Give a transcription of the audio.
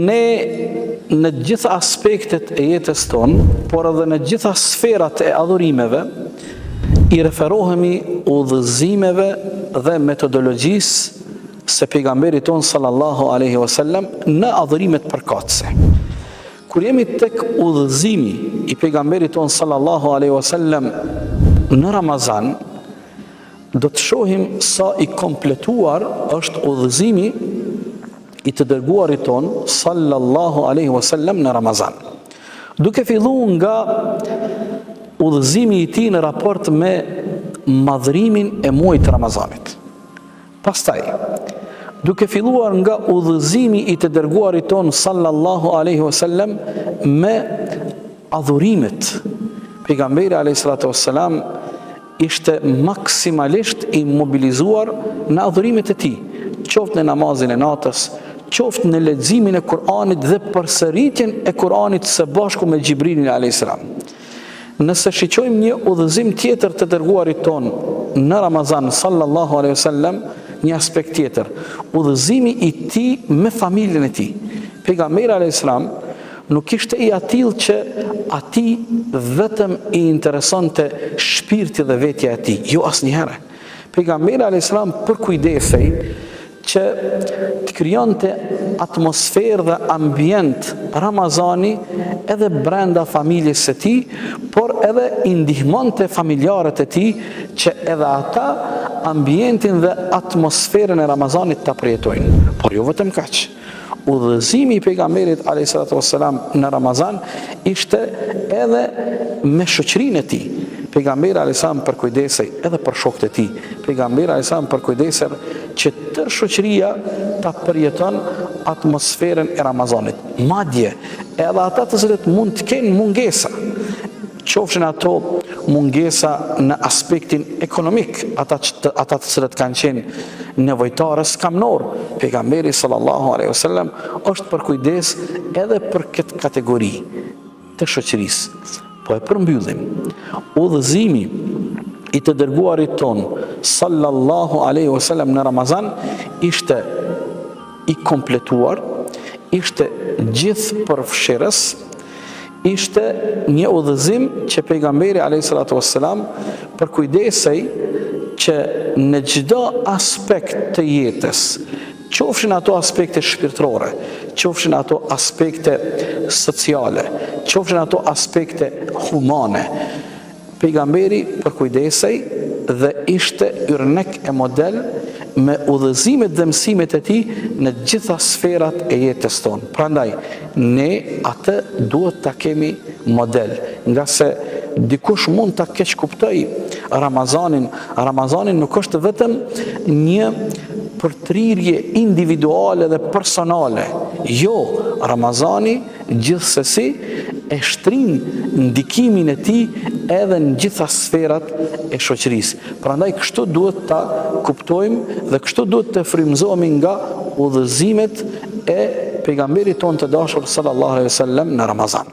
ne në gjitha aspektet e jetës tonë, por edhe në gjitha sferat e adhurimeve, i referohemi udhëzimeve dhe metodologjisë se pejgamberi tonë sallallahu alaihi wasallam në adhurimet përkatëse. Kur jemi tek udhëzimi i pejgamberit tonë sallallahu alaihi wasallam në Ramazan, do të shohim sa i kompletuar është udhëzimi i të dërguarit tonë sallallahu alaihi wasallam në Ramazan. Duke filluar nga udhëzimi i tij në raport me madhrimin e muajit Ramazanit. Pastaj, duke filluar nga udhëzimi i të dërguarit tonë sallallahu alaihi wasallam me adhurimet, pejgamberi alayhi salatu wassalam ishte maksimalisht i mobilizuar në adhurimet e tij, qoftë në namazin e natës, qoftë në leximin e Kur'anit dhe përsëritjen e Kur'anit së bashku me Xhibrilin alayhis salam. Nëse shiqojmë një udhëzim tjetër të dërguarit ton në Ramazan sallallahu alaihi wasallam, një aspekt tjetër, udhëzimi i tij me familjen e tij. Pejgamberi alayhis salam nuk ishte i atill që atij vetëm i interesonte shpirti dhe vetja e tij, jo asnjëherë. Pejgamberi alayhis salam përkujdesej që të krijonte atmosferë dhe ambient Ramazani edhe brenda familjes së tij, por edhe i ndihmonte familjarët e tij që edhe ata ambientin dhe atmosferën e Ramazanit ta përjetojnë. Por jo vetëm kaq. Udhëzimi i pejgamberit alayhis salatu wassalam në Ramazan ishte edhe me shoqërinë e tij. Pejgamberi alayhis salam përkujdesej edhe për shokët e tij. Pejgamberi alayhis salam përkujdesej që tërë shoqëria ta përjeton atmosferën e Ramazanit. Madje edhe ata të cilët mund të kenë mungesa, qofshin ato mungesa në aspektin ekonomik, ata të cilët kanë qenë nevojtarës kamnor, pejgamberi sallallahu alaihi wasallam është përkujdes edhe për këtë kategori të shoqërisë. Po e përmbyllim, udhëzimi i të dërguarit ton sallallahu alaihi wasallam në Ramazan ishte i kompletuar, ishte gjithë përfshirës, ishte një udhëzim që pejgamberi alayhi salatu wassalam përkujdesej që në çdo aspekt të jetës, qofshin ato aspekte shpirtërore, qofshin ato aspekte sociale, qofshin ato aspekte humane, pejgamberi përkujdesej dhe ishte yrnek e model me udhëzimet dhe mësimet e tij në gjitha sferat e jetës tonë. Prandaj, ne atë duhet ta kemi model, nga se dikush mund ta keq kuptoj Ramazanin. Ramazani nuk është vetëm një përtrirje individuale dhe personale. Jo, Ramazani gjithsesi e shtrin ndikimin e tij edhe në gjitha sferat e shoqërisë. Prandaj kështu duhet ta kuptojmë dhe kështu duhet të frymëzohemi nga udhëzimet e pejgamberit tonë të dashur sallallahu alaihi wasallam në Ramazan.